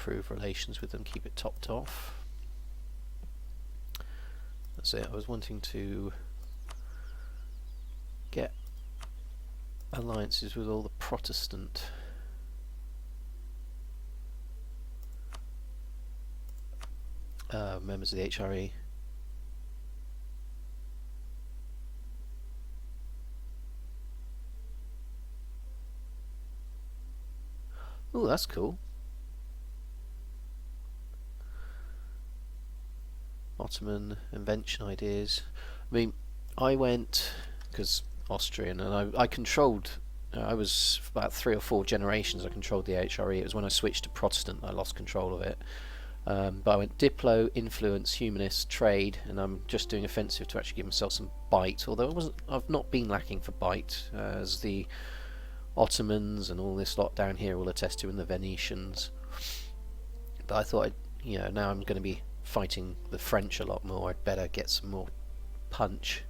improve relations with them, keep it topped off. That's it. I was wanting to get alliances with all the Protestant members of the HRE. Oh, that's cool. Ottoman invention ideas. I mean, I went, because Austrian, and I controlled, I was about 3 or 4 generations I controlled the HRE. It was when I switched to Protestant that I lost control of it. But I went Diplo, Influence, Humanist, Trade, and I'm just doing Offensive to actually give myself some bite, although I've not been lacking for bite, as the Ottomans and all this lot down here will attest to, and the Venetians. But I thought, now I'm going to be fighting the French a lot more, I'd better get some more punch.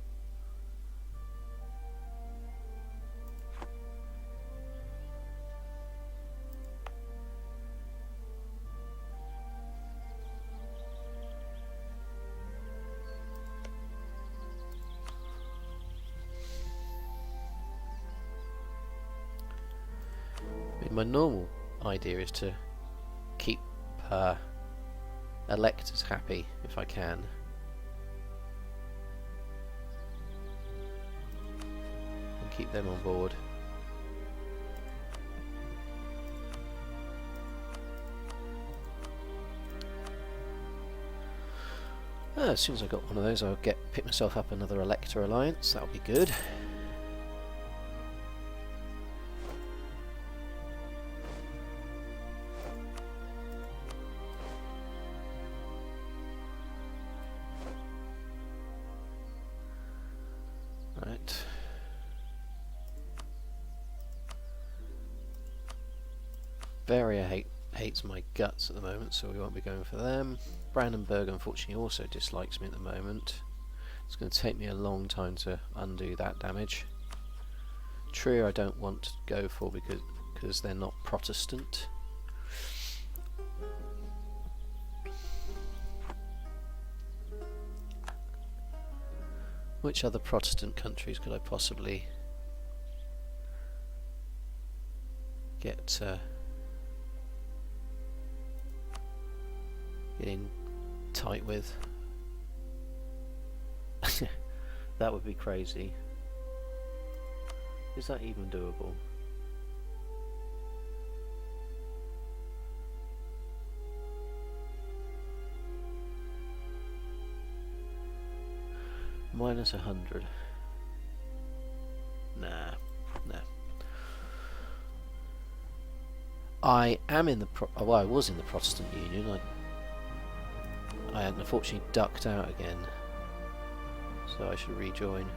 My normal idea is to keep electors happy if I can. And keep them on board. As soon as I got one of those, I'll pick myself up another elector alliance. That'll be good. Bavaria hates my guts at the moment, so we won't be going for them. Brandenburg unfortunately also dislikes me at the moment. It's going to take me a long time to undo that damage. Trier I don't want to go for because they're not Protestant. Which other Protestant countries could I possibly get in tight with? That would be crazy. Is that even doable? Minus 100. Nah. I am in the well, I was in the Protestant Union. I unfortunately ducked out again, so I should rejoin.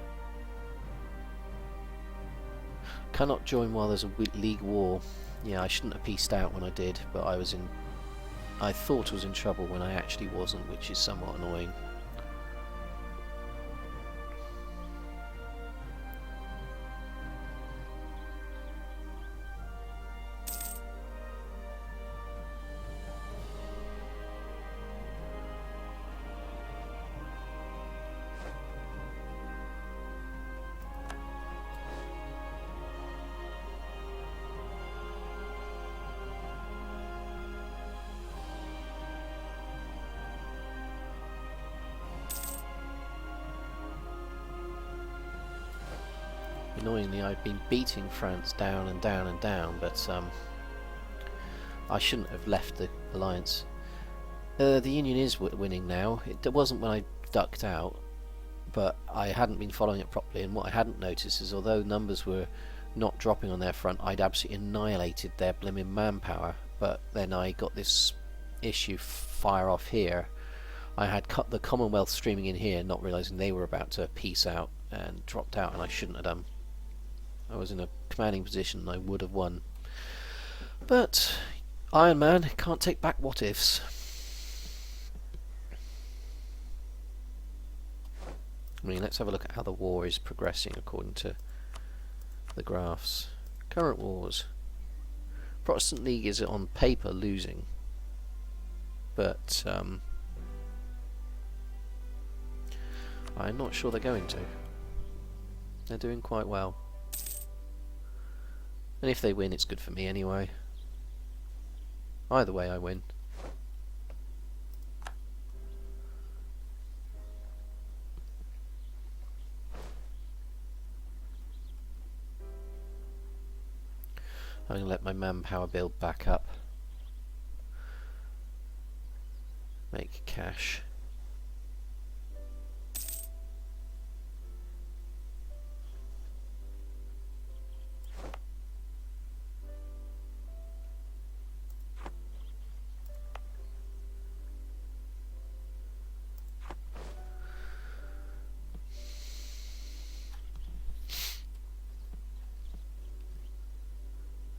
Cannot join while there's a league war. Yeah, I shouldn't have peaced out when I did, but I thought I was in trouble when I actually wasn't, which is somewhat annoying. Annoyingly, I've been beating France down and down and down, but I shouldn't have left the alliance. The Union is winning now. It wasn't when I ducked out, but I hadn't been following it properly, and what I hadn't noticed is although numbers were not dropping on their front, I'd absolutely annihilated their blimmin' manpower. But then I got this issue fire off here. I had cut the Commonwealth streaming in here, not realising they were about to peace out, and dropped out, and I shouldn't have done. I was in a commanding position and I would have won. But Iron Man can't take back what ifs. I mean, let's have a look at how the war is progressing according to the graphs. Current wars. Protestant League is on paper losing. but I'm not sure they're going to. They're doing quite well. And if they win, it's good for me anyway. Either way, I win. I'm going to let my manpower build back up. Make cash.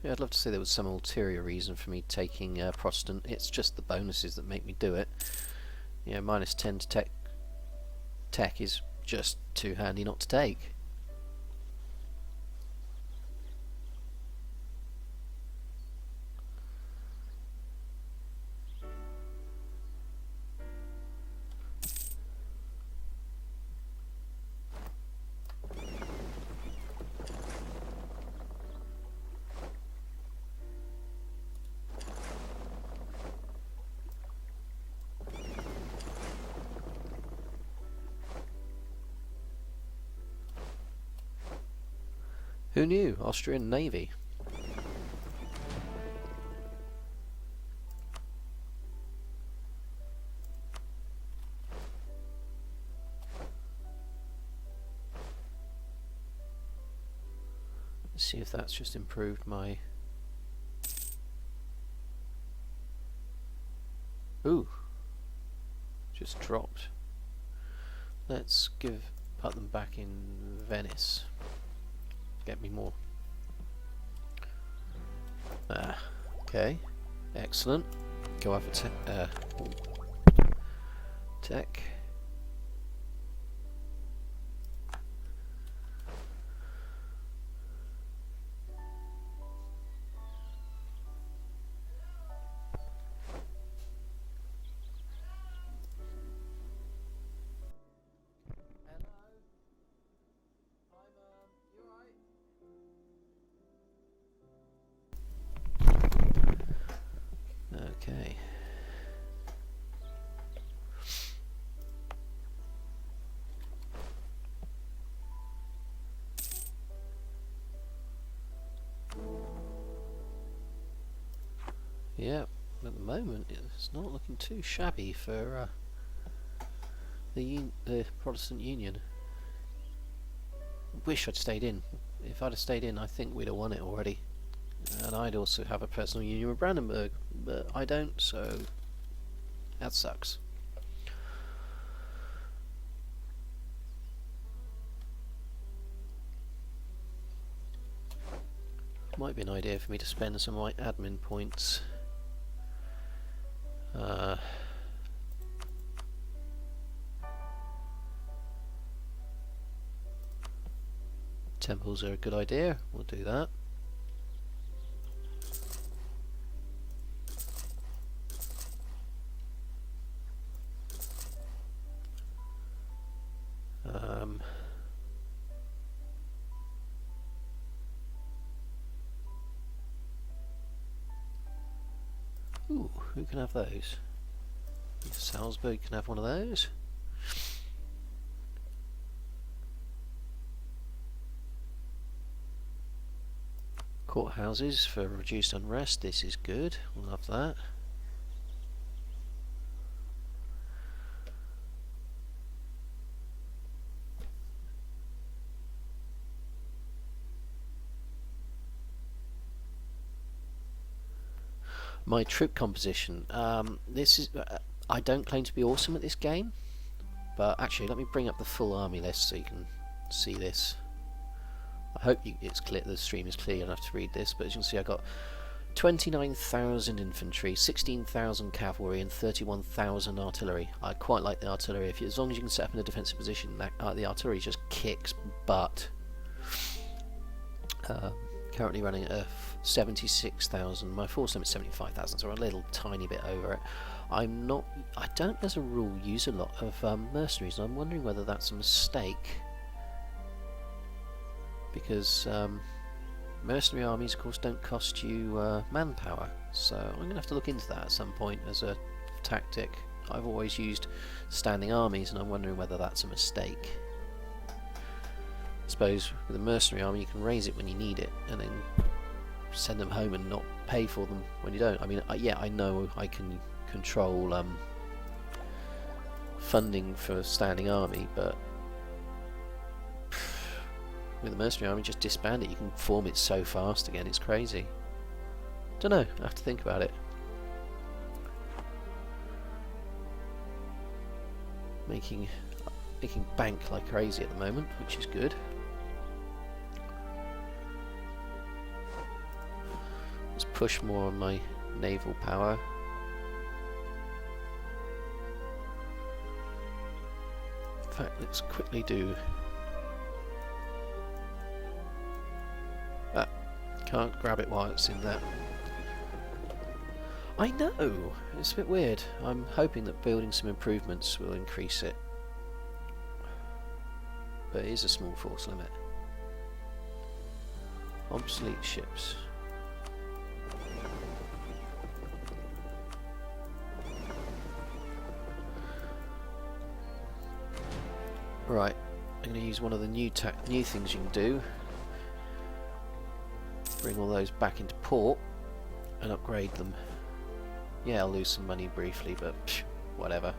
Yeah, I'd love to say there was some ulterior reason for me taking Protestant. It's just the bonuses that make me do it. You know, -10 to tech is just too handy not to take. Who knew? Austrian Navy. Let's see if that's just improved my... Ooh. Just dropped. Let's put them back in Venice. Get me more. Okay. Excellent. Go over tech. Okay. Yeah, at the moment it's not looking too shabby for the Protestant Union. Wish I'd stayed in. If I'd have stayed in, I think we'd have won it already. And I'd also have a personal union with Brandenburg, but I don't, so that sucks. Might be an idea for me to spend some of my admin points. Temples are a good idea, we'll do that. Ooh, who can have those? Salzburg can have one of those. Courthouses for reduced unrest, this is good, we'll have that. My troop composition, this is, I don't claim to be awesome at this game, but actually let me bring up the full army list so you can see this. I hope it's clear, the stream is clear enough to read this, but as you can see I got 29,000 infantry, 16,000 cavalry and 31,000 artillery. I quite like the artillery, as long as you can set up in a defensive position, the artillery just kicks butt. Currently running at 76,000, my force limit is 75,000, so we're a little tiny bit over it. I'm not. I don't, as a rule, use a lot of mercenaries, and I'm wondering whether that's a mistake. Because mercenary armies, of course, don't cost you manpower. So I'm going to have to look into that at some point as a tactic. I've always used standing armies, and I'm wondering whether that's a mistake. I suppose with a mercenary army, you can raise it when you need it, and then send them home and not pay for them when you don't. I mean, yeah, I know I can control funding for a standing army, but with a mercenary army, just disband it. You can form it so fast again, it's crazy. Don't know, I have to think about it. Making bank like crazy at the moment, which is good. Let's push more on my naval power. In fact, let's quickly do... can't grab it while it's in there. I know! It's a bit weird. I'm hoping that building some improvements will increase it. But it is a small force limit. Obsolete ships. Right, I'm going to use one of the new things you can do. Bring all those back into port and upgrade them. Yeah, I'll lose some money briefly, but psh, whatever.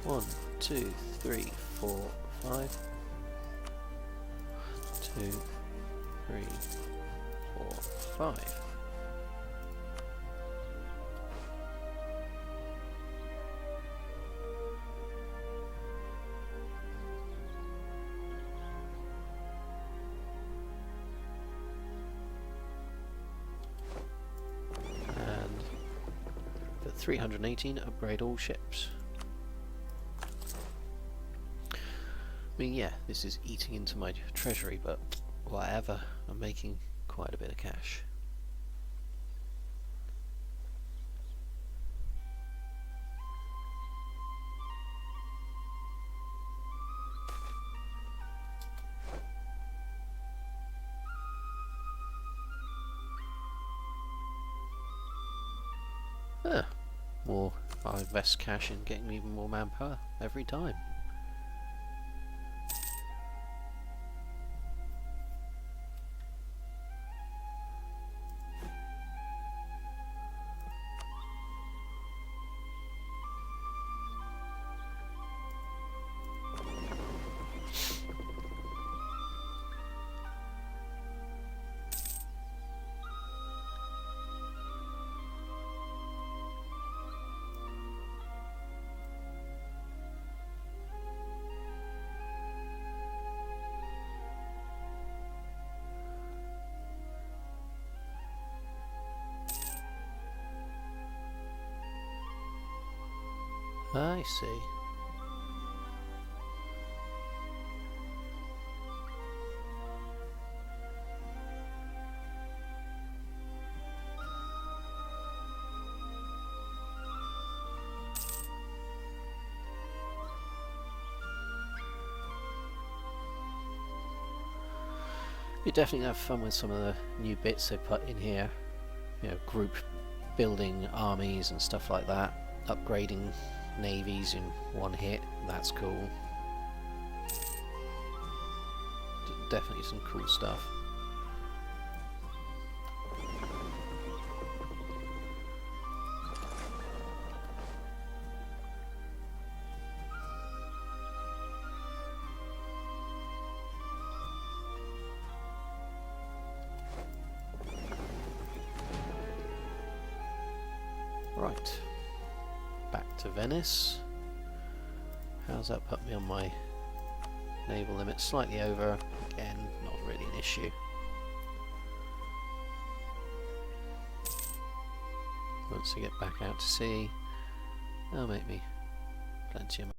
1, 2, 3, 4, 5. 2, 3, 4, 5. And for 318, upgrade all ships. I mean, yeah, this is eating into my treasury, but whatever. I'm making quite a bit of cash. More. I invest cash in getting even more manpower every time. I see. You definitely have fun with some of the new bits they put in here. You know, group building armies and stuff like that. Upgrading navies in one hit. That's cool. Definitely some cool stuff. Right, back to Venice. How's that put me on my naval limit? Slightly over. Again, not really an issue. Once I get back out to sea, that'll make me plenty of money.